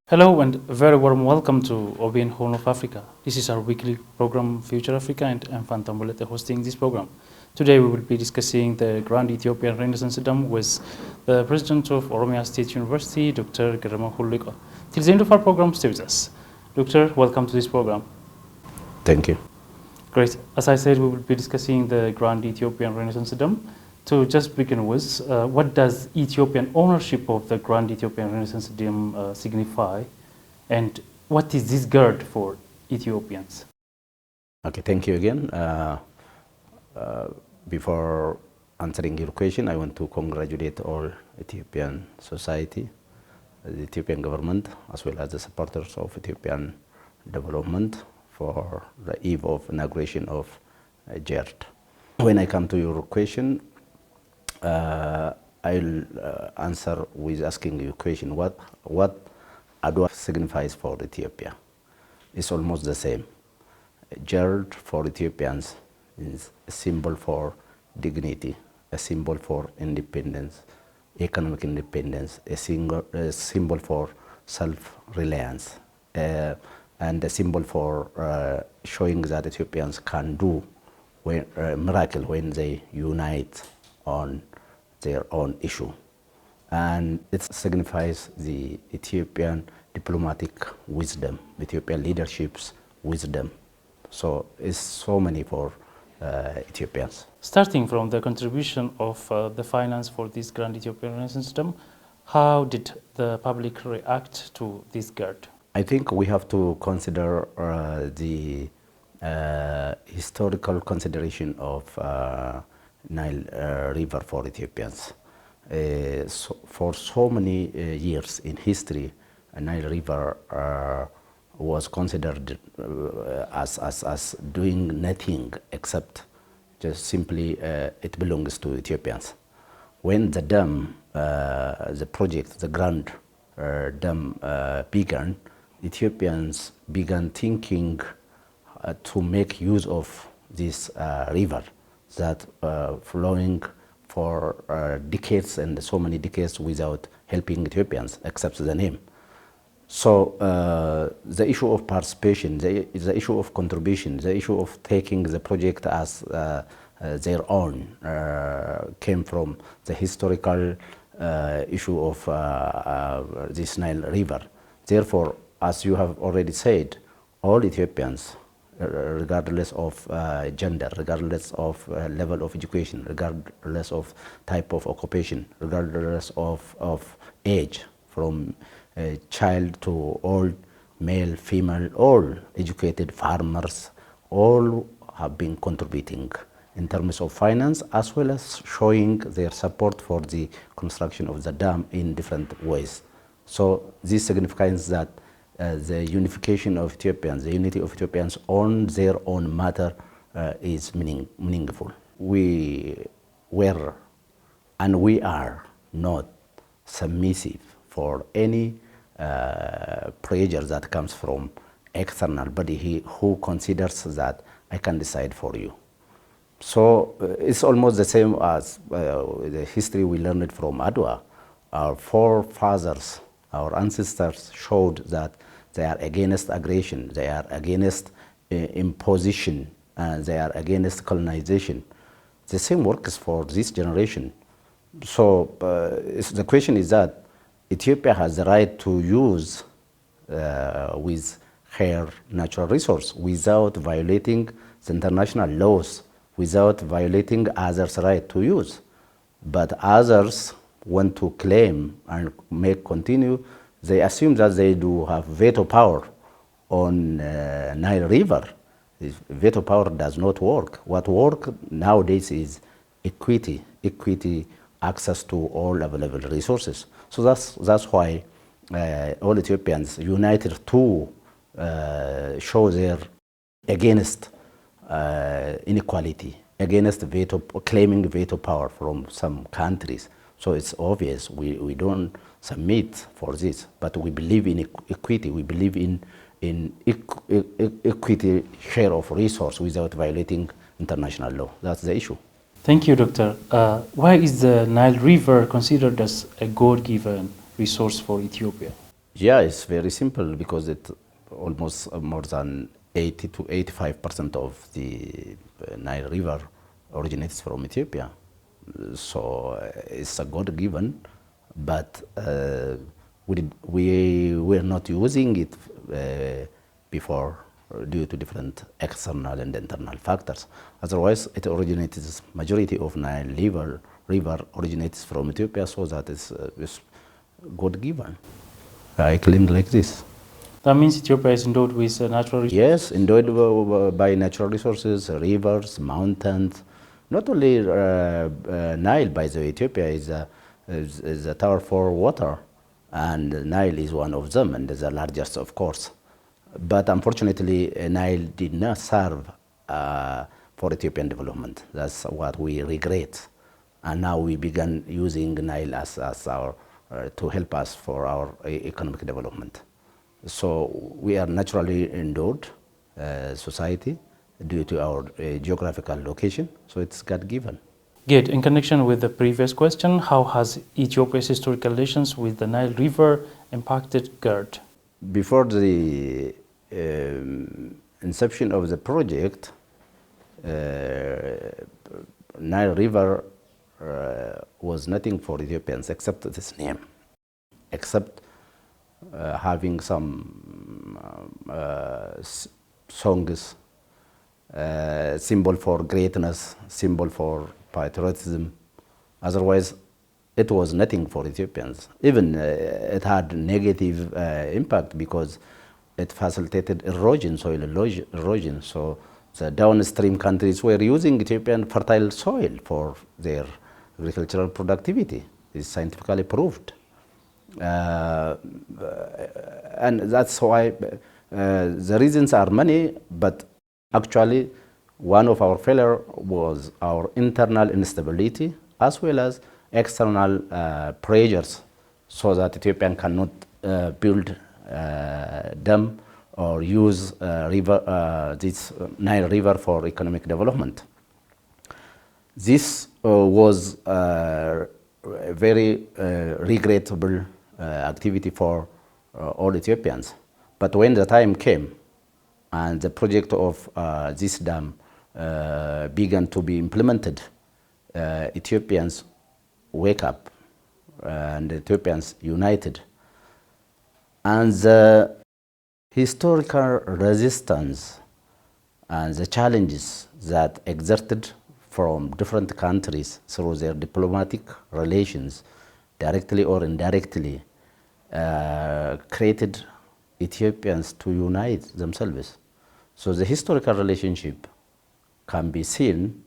Hello and a very warm welcome to OBN Horn of Africa. This is our weekly program Future Africa and I'm Fantambolete hosting this program. Today we will be discussing the Grand Ethiopian Renaissance Dam with the President of Oromia State University, Dr. Gerema Hulliko. Till the end of our program, stay with us. Doctor, welcome to this program. Thank you. Great. As I said, we will be discussing the Grand Ethiopian Renaissance Dam. To just begin with, what does Ethiopian ownership of the Grand Ethiopian Renaissance Dam signify, and what is this GERD for Ethiopians? Okay, thank you again. Before answering your question, I want to congratulate all Ethiopian society, the Ethiopian government, as well as the supporters of Ethiopian development for the eve of inauguration of GERD. When I come to your question, I'll answer with asking you a question. What Adwa signifies for Ethiopia? It's almost the same. GERD for Ethiopians is a symbol for dignity, a symbol for independence, economic independence, a symbol for self-reliance, and a symbol for showing that Ethiopians can do a miracle when they unite on their own issue. And it signifies the Ethiopian diplomatic wisdom, Ethiopian leadership's wisdom. So it's so many for Ethiopians. Starting from the contribution of the finance for this Grand Ethiopian Renaissance Dam, how did the public react to this GERD? I think we have to consider the historical consideration of Nile River for Ethiopians. For so many years in history, Nile River was considered as doing nothing except just simply it belongs to Ethiopians. When the dam, the project, the Grand Dam began, Ethiopians began thinking to make use of this river that flowing for decades and so many decades without helping Ethiopians, except the name. So the issue of participation, the issue of contribution, the issue of taking the project as their own came from the historical issue of this Nile River. Therefore, as you have already said, all Ethiopians, regardless of gender, regardless of level of education, regardless of type of occupation, regardless of age, from child to old, male, female, all educated farmers, all have been contributing in terms of finance as well as showing their support for the construction of the dam in different ways. So this signifies that the unification of Ethiopians, the unity of Ethiopians on their own matter is meaningful. We were and we are not submissive for any pressure that comes from external body who considers that I can decide for you. So it's almost the same as the history we learned from Adwa. Our forefathers, our ancestors showed that they are against aggression, they are against imposition, and they are against colonization. The same works for this generation. So the question is that Ethiopia has the right to use with her natural resource without violating the international laws, without violating others' right to use. But others want to claim and make continue. They assume that they do have veto power on Nile River. Veto power does not work. What works nowadays is equity access to all available resources. So that's why all Ethiopians united to show their against inequality, against claiming veto power from some countries. So it's obvious we don't submit for this, but we believe in equity. We believe in equity share of resource without violating international law. That's the issue. Thank you, Doctor. Why is the Nile River considered as a God-given resource for Ethiopia? Yeah, it's very simple because it almost more than 80 to 85% of the Nile River originates from Ethiopia. So it's a God given, but we were not using it before due to different external and internal factors. Otherwise, it originates, majority of Nile river originates from Ethiopia, so that is God given. I claim like this. That means Ethiopia is endowed with natural resources? Yes, endowed by natural resources, rivers, mountains. Not only Nile, by the way, Ethiopia is a tower for water, and Nile is one of them, and the largest, of course. But unfortunately, Nile did not serve for Ethiopian development. That's what we regret. And now we began using Nile as our to help us for our economic development. So we are naturally endowed society due to our geographical location. So it's God given. Good. In connection with the previous question, how has Ethiopia's historical relations with the Nile River impacted GERD? Before the inception of the project, Nile River was nothing for Ethiopians except this name, except having some songs, symbol for greatness, symbol for patriotism. Otherwise, it was nothing for Ethiopians. Even it had negative impact because it facilitated erosion, soil erosion. So the downstream countries were using Ethiopian fertile soil for their agricultural productivity. It's scientifically proved. And that's why the reasons are many, but actually one of our failure was our internal instability as well as external pressures, so that Ethiopian cannot build dam or use this Nile River for economic development. This was a very regrettable activity for all Ethiopians. But when the time came and the project of this dam began to be implemented, Ethiopians wake up and Ethiopians united. And the historical resistance and the challenges that exerted from different countries through their diplomatic relations, directly or indirectly, created Ethiopians to unite themselves. So the historical relationship can be seen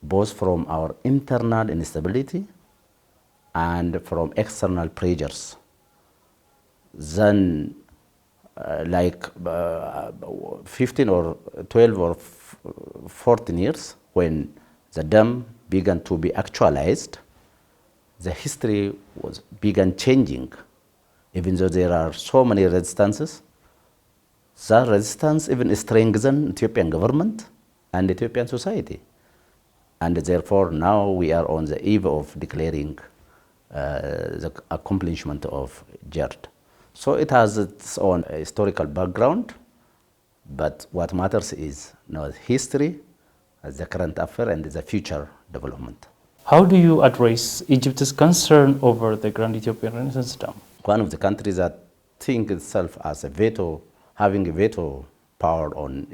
both from our internal instability and from external pressures. Then, like 15 or 12 or 14 years, when the dam began to be actualized, the history began changing. Even though there are so many resistances, that resistance even strengthened Ethiopian government and Ethiopian society. And therefore, now we are on the eve of declaring the accomplishment of GERD. So it has its own historical background, but what matters is now history, the current affair, and the future development. How do you address Egypt's concern over the Grand Ethiopian Renaissance Dam? One of the countries that think itself as a veto, having a veto power on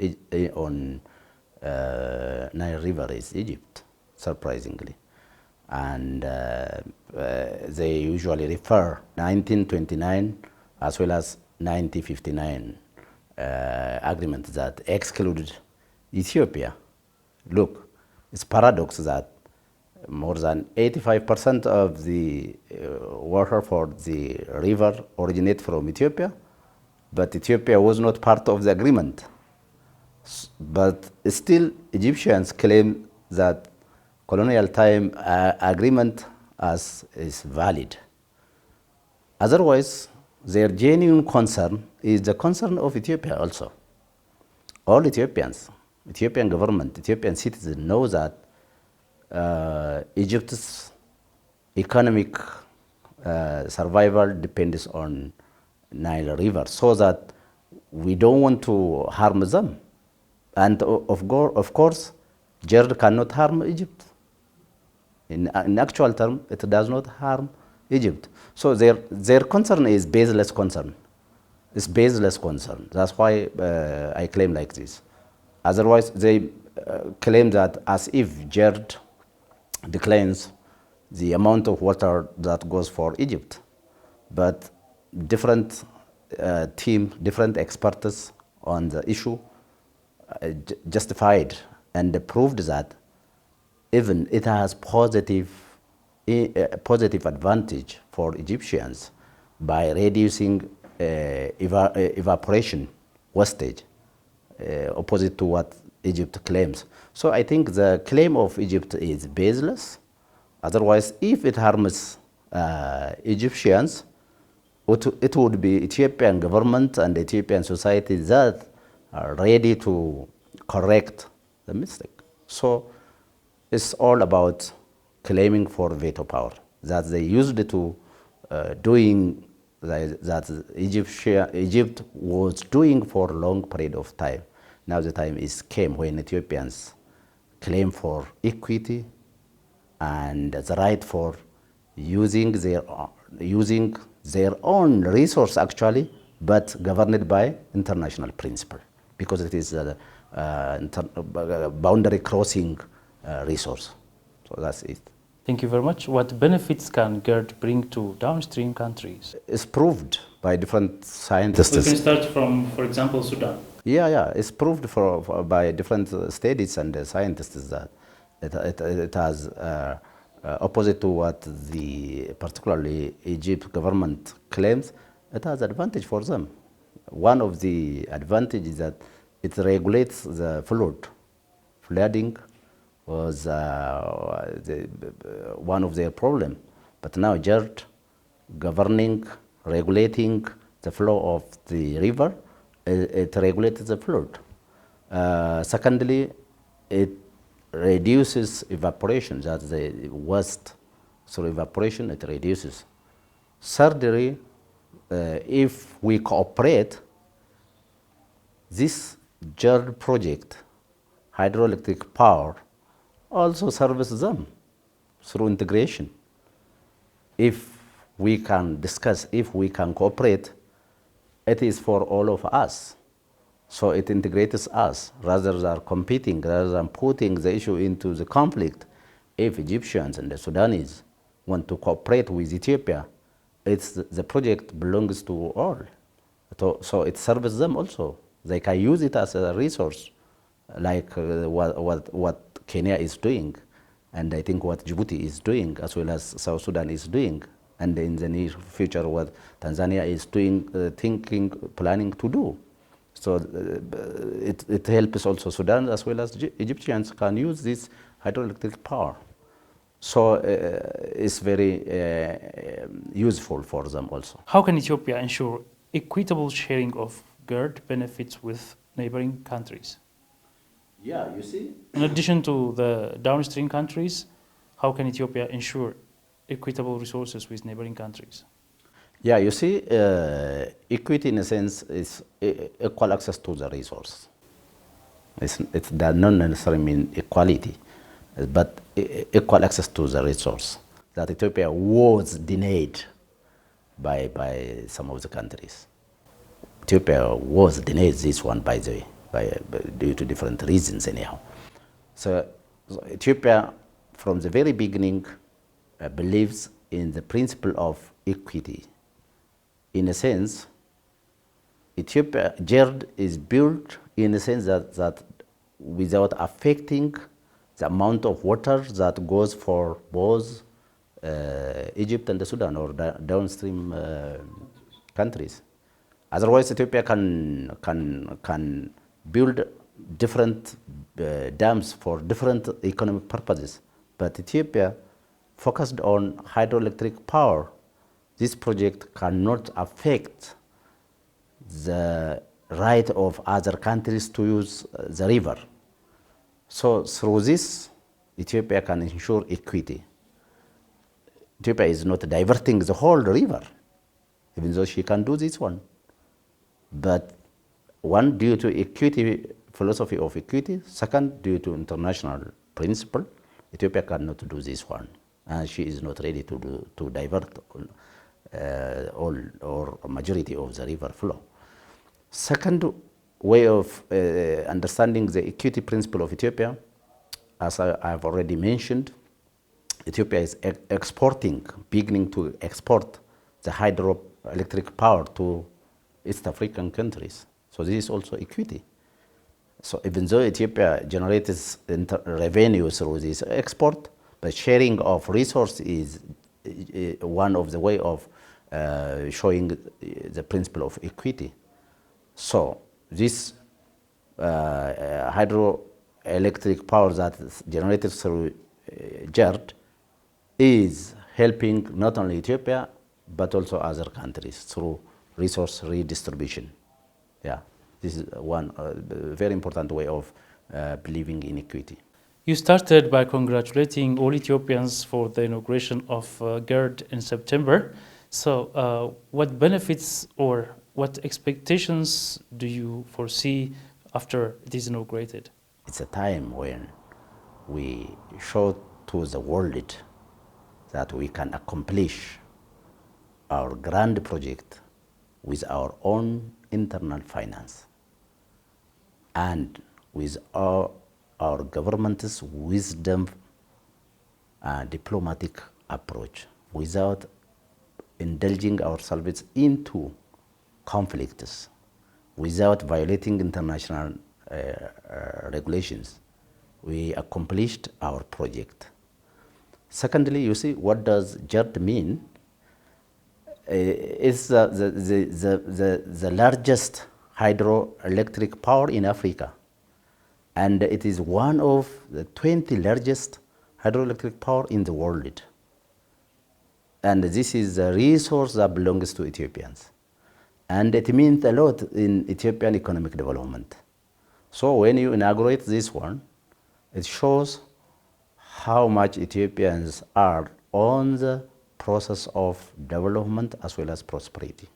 Nile River is Egypt, surprisingly. And they usually refer 1929 as well as 1959 agreement that excluded Ethiopia. Look, it's paradox that more than 85% of the water for the river originate from Ethiopia, but Ethiopia was not part of the agreement. But still, Egyptians claim that colonial time agreement is valid. Otherwise, their genuine concern is the concern of Ethiopia also. All Ethiopians, Ethiopian government, Ethiopian citizens know that Egypt's economic survival depends on Nile River, so that we don't want to harm them. And of course, GERD cannot harm Egypt. In actual term, it does not harm Egypt. So their concern is baseless concern. It's baseless concern. That's why I claim like this. Otherwise, they claim that as if GERD declines the amount of water that goes for Egypt. But different team, different experts on the issue justified and proved that even it has positive advantage for Egyptians by reducing evaporation wastage, opposite to what Egypt claims. So I think the claim of Egypt is baseless. Otherwise, if it harms Egyptians, it would be Ethiopian government and Ethiopian society that are ready to correct the mistake. So it's all about claiming for veto power that they used to doing that Egypt was doing for a long period of time. Now the time came when Ethiopians claim for equity and the right for using their own resource actually, but governed by international principle, because it is a boundary crossing resource. So that's it. Thank you very much. What benefits can GERD bring to downstream countries? It's proved by different scientists. We can start from, for example, Sudan. Yeah. It's proved by different studies and scientists that it has, opposite to what the particularly Egypt government claims, it has advantage for them. One of the advantages is that it regulates the flooding was one of their problems. But now GERD governing, regulating the flow of the river, it regulates the flood. Secondly, it reduces evaporation, that's the waste. So evaporation, it reduces. Thirdly, if we cooperate, this GERD project, hydroelectric power, also serves them through integration. If we can discuss, if we can cooperate, it is for all of us. So it integrates us rather than competing, rather than putting the issue into the conflict. If Egyptians and the Sudanese want to cooperate with Ethiopia, the project belongs to all. So it serves them also. They can use it as a resource, like what Kenya is doing, and I think what Djibouti is doing, as well as South Sudan is doing, and in the near future what Tanzania is doing, planning to do. So it helps also Sudan as well as Egyptians can use this hydroelectric power. So it's very useful for them also. How can Ethiopia ensure equitable sharing of GERD benefits with neighboring countries? Yeah, you see. In addition to the downstream countries, how can Ethiopia ensure equitable resources with neighboring countries? Yeah, you see, equity in a sense is equal access to the resource. It does not necessarily mean equality, but equal access to the resource that Ethiopia was denied by some of the countries. Ethiopia was denied this one, by the way, due to different reasons anyhow. So Ethiopia, from the very beginning, believes in the principle of equity. In a sense, Ethiopia, GERD is built in a sense that without affecting the amount of water that goes for both Egypt and Sudan, or downstream countries. Otherwise, Ethiopia can build different dams for different economic purposes. But Ethiopia focused on hydroelectric power. This project cannot affect the right of other countries to use the river. So through this, Ethiopia can ensure equity. Ethiopia is not diverting the whole river. even though she can do this one. But one, due to equity, philosophy of equity. Second, due to international principle, Ethiopia cannot do this one. And she is not ready to divert all or majority of the river flow. Second way of understanding the equity principle of Ethiopia, as I have already mentioned, Ethiopia is beginning to export the hydroelectric power to East African countries. So this is also equity. So even though Ethiopia generates revenue through this export, but sharing of resource is one of the way of showing the principle of equity. So this hydroelectric power that is generated through GERD is helping not only Ethiopia, but also other countries through resource redistribution. Yeah, this is one very important way of believing in equity. You started by congratulating all Ethiopians for the inauguration of GERD in September. So what benefits or what expectations do you foresee after it is inaugurated? It's a time when we show to the world that we can accomplish our grand project with our own internal finance and with our government's wisdom and diplomatic approach, without indulging ourselves into conflicts, without violating international regulations. We accomplished our project. Secondly, you see, what does GERD mean? It's the largest hydroelectric power in Africa. And it is one of the 20 largest hydroelectric power in the world. And this is a resource that belongs to Ethiopians. And it means a lot in Ethiopian economic development. So when you inaugurate this one, it shows how much Ethiopians are on the process of development as well as prosperity.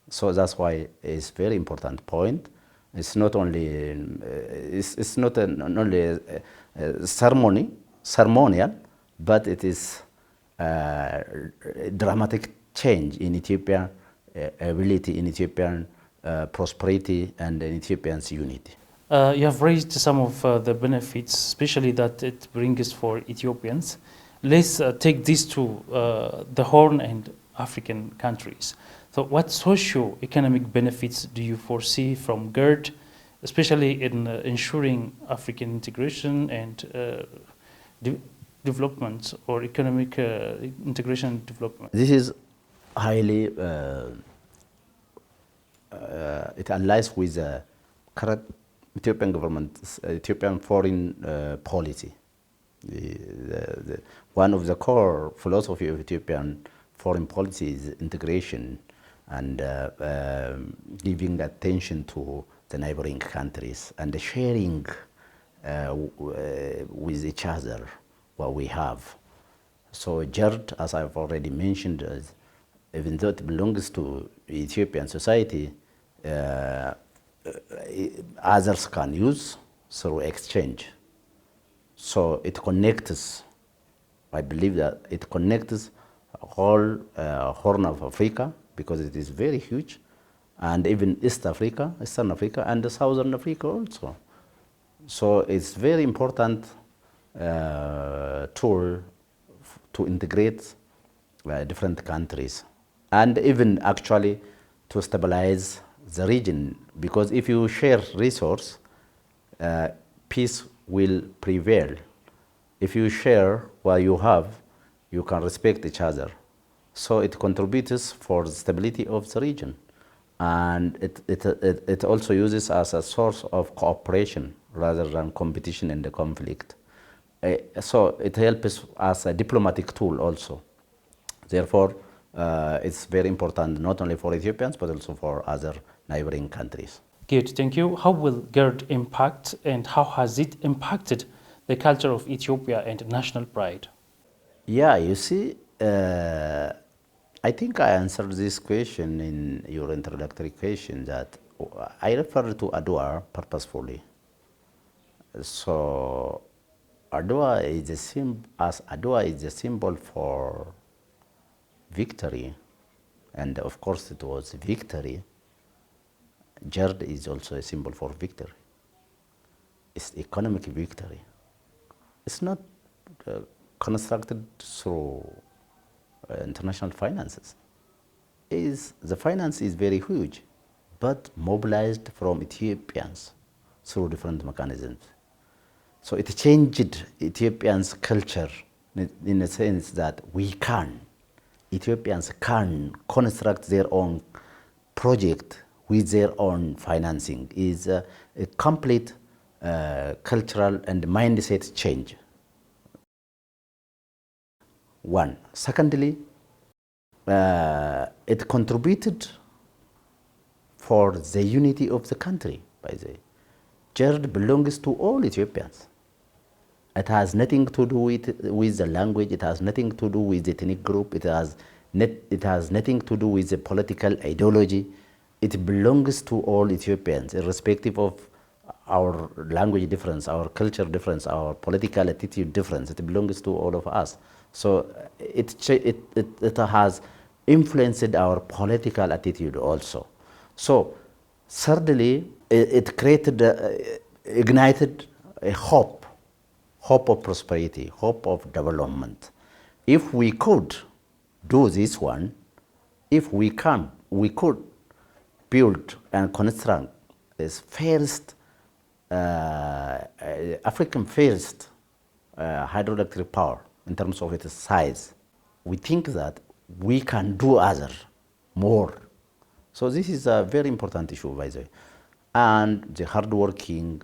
So that's why it's a very important point. It's not only it's not only a ceremonial, but it is a dramatic change in Ethiopian ability, in Ethiopian prosperity, and in Ethiopians' unity. You have raised some of the benefits, especially that it brings for Ethiopians. Let's take this to the Horn and African countries. So what socio-economic benefits do you foresee from GERD, especially in ensuring African integration and development or economic integration and development? This is highly, it aligns with the current Ethiopian government's Ethiopian foreign policy. One of the core philosophy of Ethiopian foreign policy is integration and giving attention to the neighboring countries and sharing with each other what we have. So GERD, as I've already mentioned, even though it belongs to Ethiopian society, others can use through exchange. So it connects, I believe that it connects whole Horn of Africa, because it is very huge, and even East Africa, Eastern Africa, and Southern Africa also. So it's very important tool to integrate different countries, and even actually to stabilize the region, because if you share resource, peace will prevail. If you share what you have, you can respect each other. So it contributes for the stability of the region. And it also uses as a source of cooperation rather than competition and the conflict. So it helps as a diplomatic tool also. Therefore, it's very important not only for Ethiopians, but also for other neighboring countries. Good, thank you. How will GERD impact and how has it impacted the culture of Ethiopia and national pride? Yeah, you see, I think I answered this question in your introductory question that I referred to Adwa purposefully. So Adwa is Adwa is a symbol for victory, and of course it was victory. GERD is also a symbol for victory. It's economic victory. It's not constructed through international finances. The finance is very huge, but mobilized from Ethiopians through different mechanisms. So it changed Ethiopians' culture in a sense that Ethiopians can construct their own project with their own financing. Is a complete cultural and mindset change. One. Secondly, it contributed for the unity of the country. By the way, GERD belongs to all Ethiopians. It has nothing to do with the language. It has nothing to do with the ethnic group. It has nothing to do with the political ideology. It belongs to all Ethiopians, irrespective of our language difference, our culture difference, our political attitude difference. It belongs to all of us. So it has influenced our political attitude also. So thirdly, it created, ignited a hope of prosperity, hope of development. If we could do this one, if we could build and construct this first, African first hydroelectric power in terms of its size, we think that we can do more. So this is a very important issue, by the way. And the hardworking,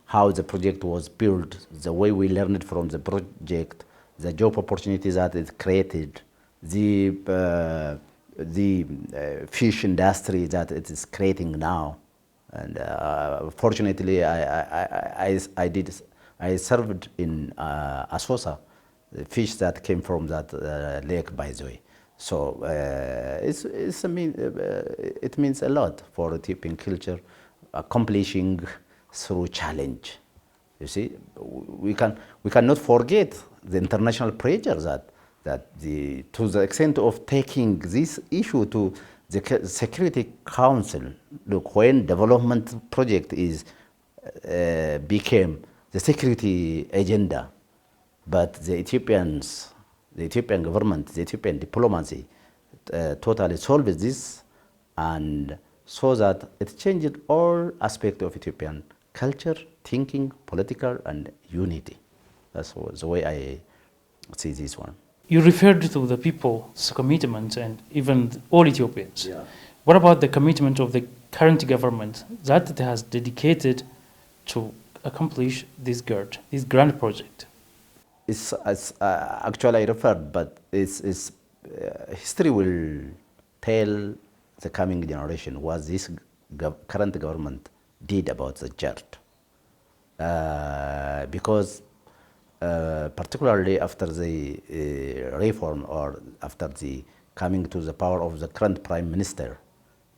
how the project was built, the way we learned from the project, the job opportunities that it created, the fish industry that it is creating now. And fortunately, I served in Asosa, the fish that came from that lake, by the way. So it means a lot for Ethiopian culture, accomplishing through challenge. You see, we cannot forget the international pressure to the extent of taking this issue to the Security Council. Look, when development project became the security agenda, but the Ethiopian government, the Ethiopian diplomacy totally solved this, and so that it changed all aspects of Ethiopian culture, thinking, political, and unity. That's the way I see this one. You referred to the people's commitment and even all Ethiopians. Yeah. What about the commitment of the current government that it has dedicated to accomplish this GERD, this grand project? Actually I referred, but history will tell the coming generation what this current government did about the GERD. Because particularly after the reform or after the coming to the power of the current prime minister,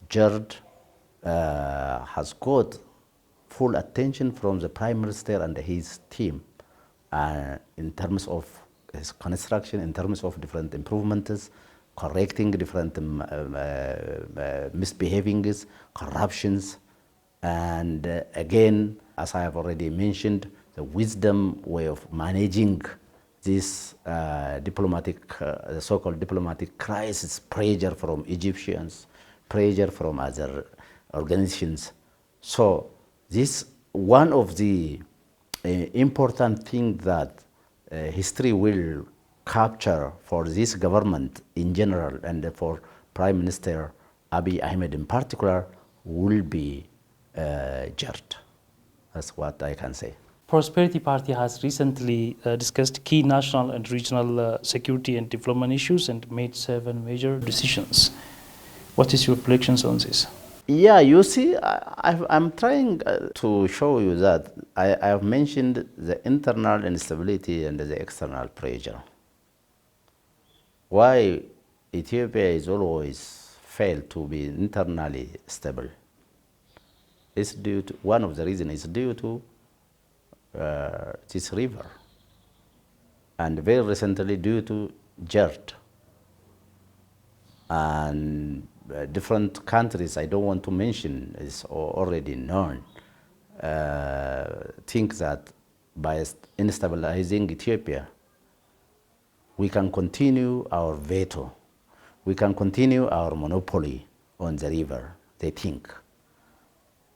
GERD has got full attention from the prime minister and his team in terms of his construction, in terms of different improvements, correcting different misbehavings, corruptions, and again, as I have already mentioned, the wisdom way of managing this the so-called diplomatic crisis, pressure from Egyptians, pressure from other organizations. So this one of the important things that history will capture for this government in general and for Prime Minister Abiy Ahmed in particular will be GERD. That's what I can say. Prosperity Party has recently discussed key national and regional security and development issues and made 7 major decisions. What is your reflections on this? Yeah, you see, I'm trying to show you that I have mentioned the internal instability and the external pressure. Why Ethiopia is always failed to be internally stable. It's due to, one of the reasons is due to this river, and very recently due to GERD. And different countries, I don't want to mention, is already known, think that by instabilizing Ethiopia, we can continue our veto, we can continue our monopoly on the river, they think.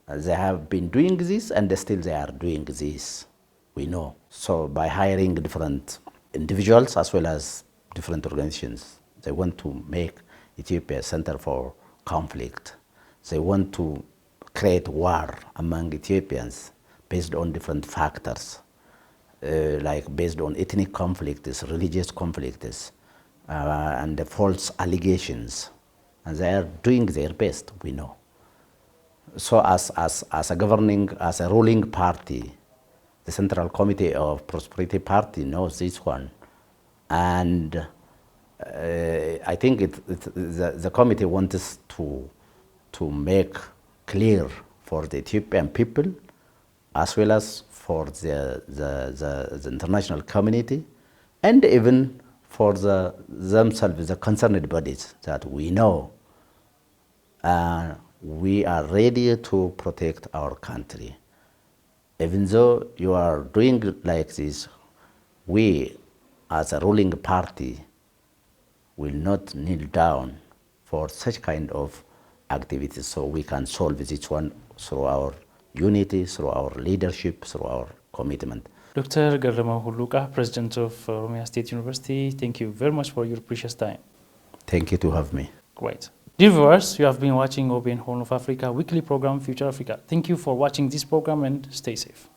They have been doing this, and still they are doing this, we know. So by hiring different individuals as well as different organizations, they want to make Ethiopia a center for conflict. They want to create war among Ethiopians based on different factors, like based on ethnic conflicts, religious conflicts, and the false allegations. And they are doing their best, we know. So as a ruling party, the Central Committee of Prosperity Party knows this one. And I think the committee wants to make clear for the Ethiopian people, as well as for the international community, and even for themselves, the concerned bodies, that we know we are ready to protect our country. Even though you are doing like this, we, as a ruling party, will not kneel down for such kind of activities. So we can solve this one through our unity, through our leadership, through our commitment. Dr. Garrama Huluka, President of Oromia State University, thank you very much for your precious time. Thank you to have me. Great. Dear viewers, you have been watching OBN Horn of Africa weekly program Future Africa. Thank you for watching this program and stay safe.